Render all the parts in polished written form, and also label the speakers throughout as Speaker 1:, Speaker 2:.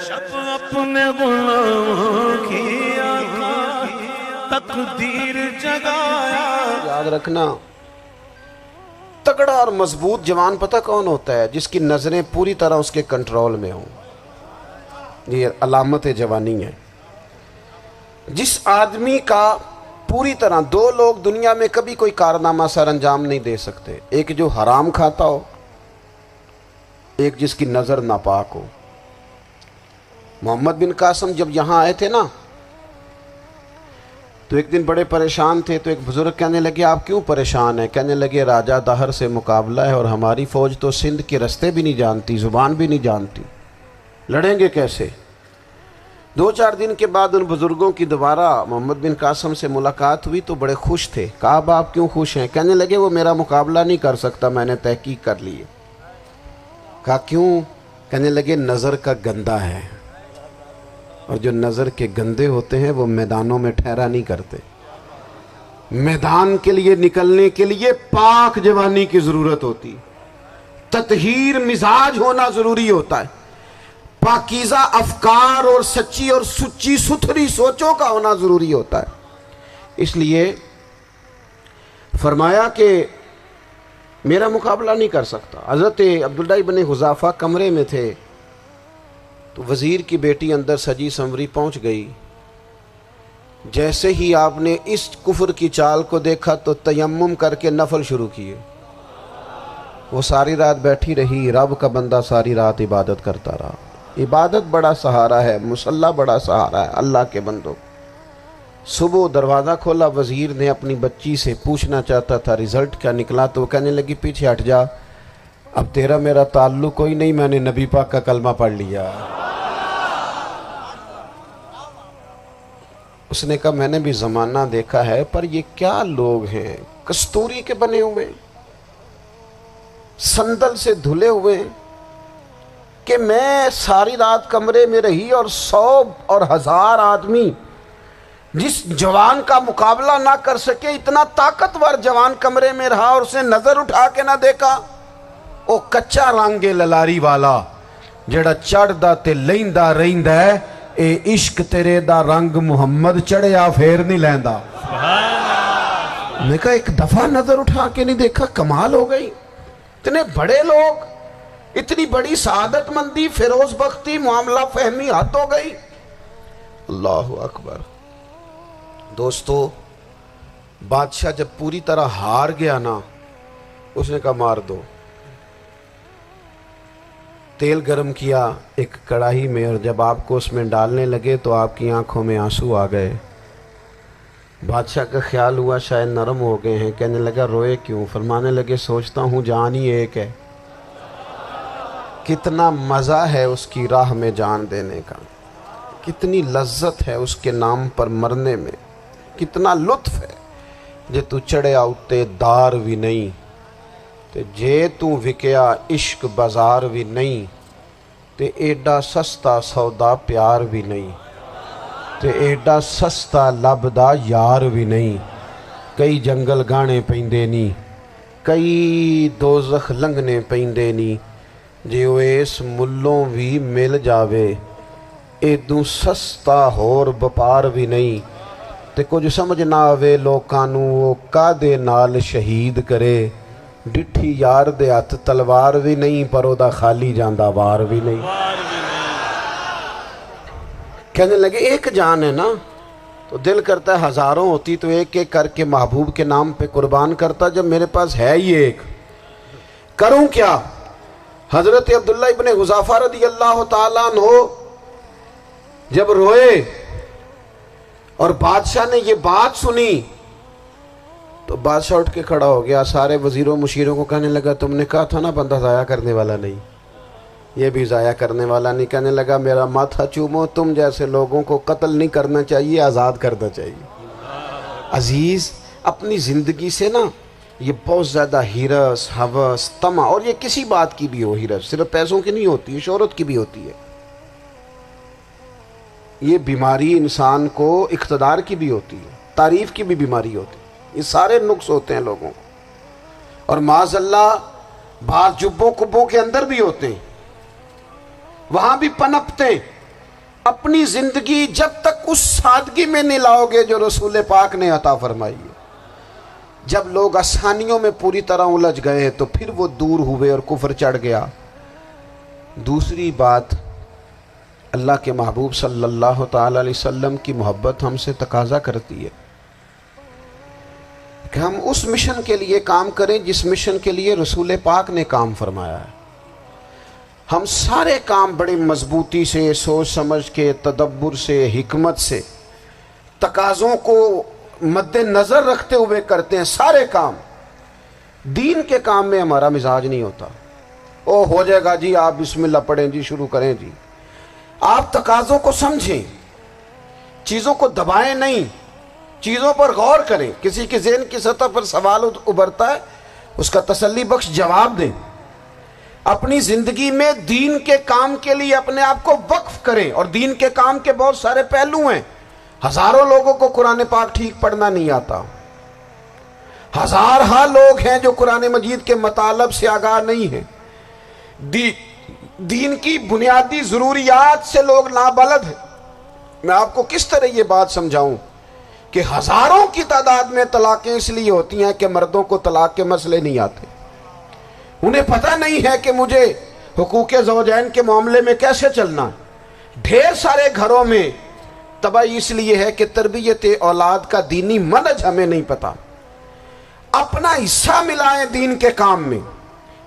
Speaker 1: شب اپنے غلاموں کی آقا تقدیر جگایا.
Speaker 2: یاد رکھنا تگڑا اور مضبوط جوان پتہ کون ہوتا ہے؟ جس کی نظریں پوری طرح اس کے کنٹرول میں ہوں. یہ علامت جوانی ہے. جس آدمی کا پوری طرح دو لوگ دنیا میں کبھی کوئی کارنامہ سر انجام نہیں دے سکتے. ایک جو حرام کھاتا ہو، ایک جس کی نظر ناپاک ہو. محمد بن قاسم جب یہاں آئے تھے نا تو ایک دن بڑے پریشان تھے. تو ایک بزرگ کہنے لگے آپ کیوں پریشان ہیں؟ کہنے لگے راجہ دہر سے مقابلہ ہے اور ہماری فوج تو سندھ کے رستے بھی نہیں جانتی، زبان بھی نہیں جانتی، لڑیں گے کیسے؟ 2-4 دن کے بعد ان بزرگوں کی دوبارہ محمد بن قاسم سے ملاقات ہوئی تو بڑے خوش تھے. کہا اب آپ کیوں خوش ہیں؟ کہنے لگے وہ میرا مقابلہ نہیں کر سکتا، میں نے تحقیق کر لی ہے. کہا کیوں؟ کہنے لگے نظر کا گندہ ہے، اور جو نظر کے گندے ہوتے ہیں وہ میدانوں میں ٹھہرا نہیں کرتے. میدان کے لیے نکلنے کے لیے پاک جوانی کی ضرورت ہوتی، تطہیر مزاج ہونا ضروری ہوتا ہے، پاکیزہ افکار اور سچی اور سچی ستھری سوچوں کا ہونا ضروری ہوتا ہے. اس لیے فرمایا کہ میرا مقابلہ نہیں کر سکتا. حضرت عبداللہ ابن حذافہ کمرے میں تھے تو وزیر کی بیٹی اندر سجی سنوری پہنچ گئی. جیسے ہی آپ نے اس کفر کی چال کو دیکھا تو تیمم کر کے نفل شروع کیے. وہ ساری رات بیٹھی رہی، رب کا بندہ ساری رات عبادت کرتا رہا. عبادت بڑا سہارا ہے، مصلی بڑا سہارا ہے اللہ کے بندوں. صبح دروازہ کھولا، وزیر نے اپنی بچی سے پوچھنا چاہتا تھا رزلٹ کیا نکلا، تو وہ کہنے لگی پیچھے ہٹ جا، اب تیرا میرا تعلق کوئی نہیں، میں نے نبی پاک کا کلمہ پڑھ لیا. اس نے کہا میں نے بھی زمانہ دیکھا ہے پر یہ کیا لوگ ہیں، کستوری کے بنے ہوئے، سندل سے دھلے ہوئے، کہ میں ساری رات کمرے میں رہی اور 100 اور 1000 آدمی جس جوان کا مقابلہ نہ کر سکے، اتنا طاقتور جوان کمرے میں رہا اور اسے نظر اٹھا کے نہ دیکھا. او کچا رنگ للاری والا جڑا چڑھدا تے لیندا رہندا ہے، اے عشق تیرے دا رنگ محمد چڑھیا پھر نہیں لیندا. میں کہا ایک دفعہ نظر اٹھا کے نہیں دیکھا، کمال ہو گئی. اتنے بڑے لوگ، اتنی بڑی سعادت مندی، فیروز بختی، معاملہ فہمی حد ہو گئی. اللہ اکبر. دوستو بادشاہ جب پوری طرح ہار گیا نا، اس نے کہا مار دو. تیل گرم کیا ایک کڑاہی میں، اور جب آپ کو اس میں ڈالنے لگے تو آپ کی آنکھوں میں آنسو آ گئے. بادشاہ کا خیال ہوا شاید نرم ہو گئے ہیں. کہنے لگا روئے کیوں؟ فرمانے لگے سوچتا ہوں جان ہی ایک ہے، کتنا مزہ ہے اس کی راہ میں جان دینے کا، کتنی لذت ہے اس کے نام پر مرنے میں، کتنا لطف ہے. جے تو چڑھیا اتے دار بھی نہیں تے جے تو وکیا عشق بازار بھی نہیں، تے ایڈا سستا سودا پیار بھی نہیں، تے ایڈا سستا لبدا یار بھی نہیں. کئی جنگل گانے پیندے نہیں، کئی دوزخ لنگنے پیندے نہیں، جے وہ اس ملوں بھی مل جاوے ایدوں سستا ہور بپار بھی نہیں. تے کچھ سمجھ نہ آوے لوکانوں وہ کادے نال شہید کرے، ڈٹھی یار دے ہاتھ تلوار بھی نہیں پر او دا خالی جاندہ وار بھی نہیں. کہنے لگے ایک جان ہے نا، تو دل کرتا ہے ہزاروں ہوتی تو ایک ایک کر کے محبوب کے نام پہ قربان کرتا، جب میرے پاس ہے ہی ایک، کروں کیا؟ حضرت عبداللہ ابن حذافہ رضی اللہ تعالیٰ عنہ جب روئے اور بادشاہ نے یہ بات سنی تو بادشاہ اٹھ کے کھڑا ہو گیا. سارے وزیروں مشیروں کو کہنے لگا تم نے کہا تھا نا بندہ ضائع کرنے والا نہیں، یہ بھی ضائع کرنے والا نہیں. کہنے لگا میرا ماتھا چومو، تم جیسے لوگوں کو قتل نہیں کرنا چاہیے، آزاد کرنا چاہیے. عزیز اپنی زندگی سے نا یہ بہت زیادہ ہرس، ہوس، طمع، اور یہ کسی بات کی بھی ہو، ہرس صرف پیسوں کی نہیں ہوتی ہے، شہرت کی بھی ہوتی ہے. یہ بیماری انسان کو اقتدار کی بھی ہوتی ہے، تعریف کی بھی بیماری ہوتی ہے. یہ سارے نقص ہوتے ہیں لوگوں کو، اور معاذ اللہ بعض جبوں کبوں کے اندر بھی ہوتے ہیں، وہاں بھی پنپتے ہیں. اپنی زندگی جب تک اس سادگی میں نہیں لاؤ گے جو رسول پاک نے عطا فرمائی ہے. جب لوگ آسانیوں میں پوری طرح الجھ گئے تو پھر وہ دور ہوئے اور کفر چڑھ گیا. دوسری بات، اللہ کے محبوب صلی اللہ تعالی علیہ وسلم کی محبت ہم سے تقاضا کرتی ہے کہ ہم اس مشن کے لیے کام کریں جس مشن کے لیے رسول پاک نے کام فرمایا ہے. ہم سارے کام بڑے مضبوطی سے، سوچ سمجھ کے، تدبر سے، حکمت سے، تقاضوں کو مد نظر رکھتے ہوئے کرتے ہیں. سارے کام. دین کے کام میں ہمارا مزاج نہیں ہوتا. او ہو جائے گا جی، آپ بسم اللہ پڑھیں جی، شروع کریں جی. آپ تقاضوں کو سمجھیں، چیزوں کو دبائیں نہیں، چیزوں پر غور کریں. کسی کے ذہن کی سطح پر سوال ابھرتا ہے، اس کا تسلی بخش جواب دیں. اپنی زندگی میں دین کے کام کے لیے اپنے آپ کو وقف کریں. اور دین کے کام کے بہت سارے پہلو ہیں. ہزاروں لوگوں کو قرآن پاک ٹھیک پڑھنا نہیں آتا. ہزارہا لوگ ہیں جو قرآن مجید کے مطالب سے آگاہ نہیں ہیں. دین کی بنیادی ضروریات سے لوگ نابلد ہیں. میں آپ کو کس طرح یہ بات سمجھاؤں کہ ہزاروں کی تعداد میں طلاقیں اس لیے ہوتی ہیں کہ مردوں کو طلاق کے مسئلے نہیں آتے. انہیں پتہ نہیں ہے کہ مجھے حقوق زوجین کے معاملے میں کیسے چلنا. ڈھیر سارے گھروں میں تباہی اس لیے ہے کہ تربیت اولاد کا دینی منہج ہمیں نہیں پتا. اپنا حصہ ملائیں دین کے کام میں.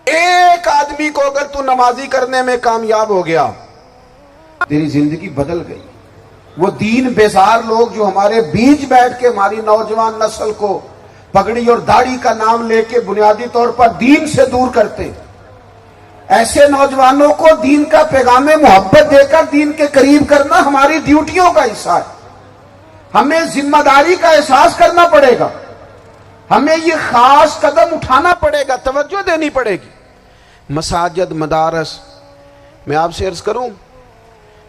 Speaker 2: ایک آدمی کو اگر تو نمازی کرنے میں کامیاب ہو گیا، تیری زندگی بدل گئی. وہ دین بیزار لوگ جو ہمارے بیچ بیٹھ کے ہماری نوجوان نسل کو پگڑی اور داڑھی کا نام لے کے بنیادی طور پر دین سے دور کرتے، ایسے نوجوانوں کو دین کا پیغام محبت دے کر دین کے قریب کرنا ہماری ڈیوٹیوں کا حصہ ہے. ہمیں ذمہ داری کا احساس کرنا پڑے گا. ہمیں یہ خاص قدم اٹھانا پڑے گا، توجہ دینی پڑے گی. مساجد، مدارس، میں آپ سے عرض کروں،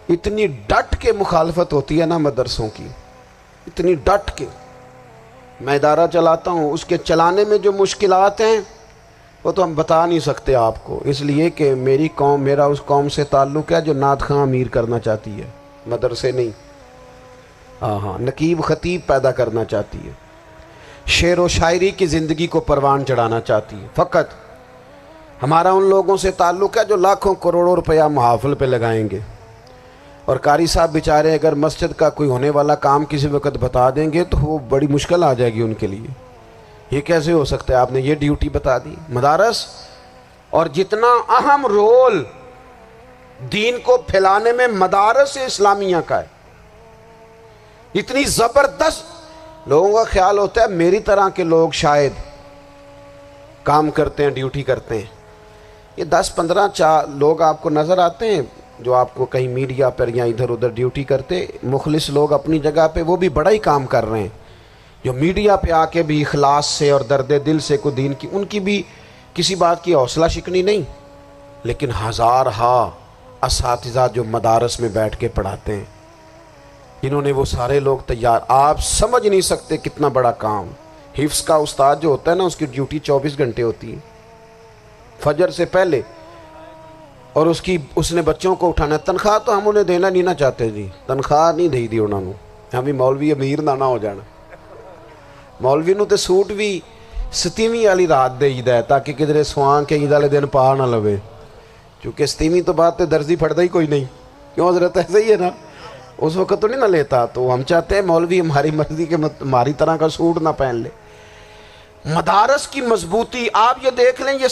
Speaker 2: اتنی ڈٹ کے مخالفت ہوتی ہے نا مدرسوں کی، اتنی ڈٹ کے. میں ادارہ چلاتا ہوں، اس کے چلانے میں جو مشکلات ہیں وہ تو ہم بتا نہیں سکتے آپ کو، اس لیے کہ میری قوم، میرا اس قوم سے تعلق ہے جو نعت خواں امیر کرنا چاہتی ہے، مدرسے نہیں. ہاں، نقیب خطیب پیدا کرنا چاہتی ہے، شعر و شاعری کی زندگی کو پروان چڑھانا چاہتی ہے. فقط ہمارا ان لوگوں سے تعلق ہے جو لاکھوں کروڑوں روپیہ محافل پہ لگائیں گے. اور قاری صاحب بیچارے اگر مسجد کا کوئی ہونے والا کام کسی وقت بتا دیں گے تو وہ بڑی مشکل آ جائے گی ان کے لیے. یہ کیسے ہو سکتا ہے، آپ نے یہ ڈیوٹی بتا دی. مدارس اور جتنا اہم رول دین کو پھیلانے میں مدارس اسلامیہ کا ہے، اتنی زبردست. لوگوں کا خیال ہوتا ہے میری طرح کے لوگ شاید کام کرتے ہیں، ڈیوٹی کرتے ہیں. یہ 10-15 لوگ آپ کو نظر آتے ہیں جو آپ کو کہیں میڈیا پر یا ادھر ادھر ڈیوٹی کرتے. مخلص لوگ اپنی جگہ پہ وہ بھی بڑا ہی کام کر رہے ہیں، جو میڈیا پہ آ کے بھی اخلاص سے اور درد دل سے کو دین کی، ان کی بھی کسی بات کی حوصلہ شکنی نہیں. لیکن ہزارہا اساتذہ جو مدارس میں بیٹھ کے پڑھاتے ہیں، انہوں نے وہ سارے لوگ تیار. آپ سمجھ نہیں سکتے کتنا بڑا کام. حفظ کا استاد جو ہوتا ہے نا، اس کی ڈیوٹی 24 گھنٹے ہوتی ہے فجر سے پہلے، اور اس نے بچوں کو اٹھانا. تنخواہ تو ہم انہیں دینا نہیں نہ چاہتے جی، تنخواہ نہیں دے دی انہوں نے. ہم بھی مولوی امیر نہ ہو جانا. مولوی نو تے سوٹ بھی 27ویں والی رات دے ہے تاکہ کدھر سوان کے عید والے دن پا نہ لوے، چونکہ 27ویں تو بعد تے درزی پھڑتا ہی کوئی نہیں. کیوں حضرت؟ ایسے ہی ہے نا، اس وقت تو نہیں نہ لیتا. تو ہم چاہتے ہیں مولوی ہماری مرضی کے ہماری طرح کا سوٹ نہ پہن لے. مدارس کی مضبوطی آپ یہ دیکھ لیں، یہ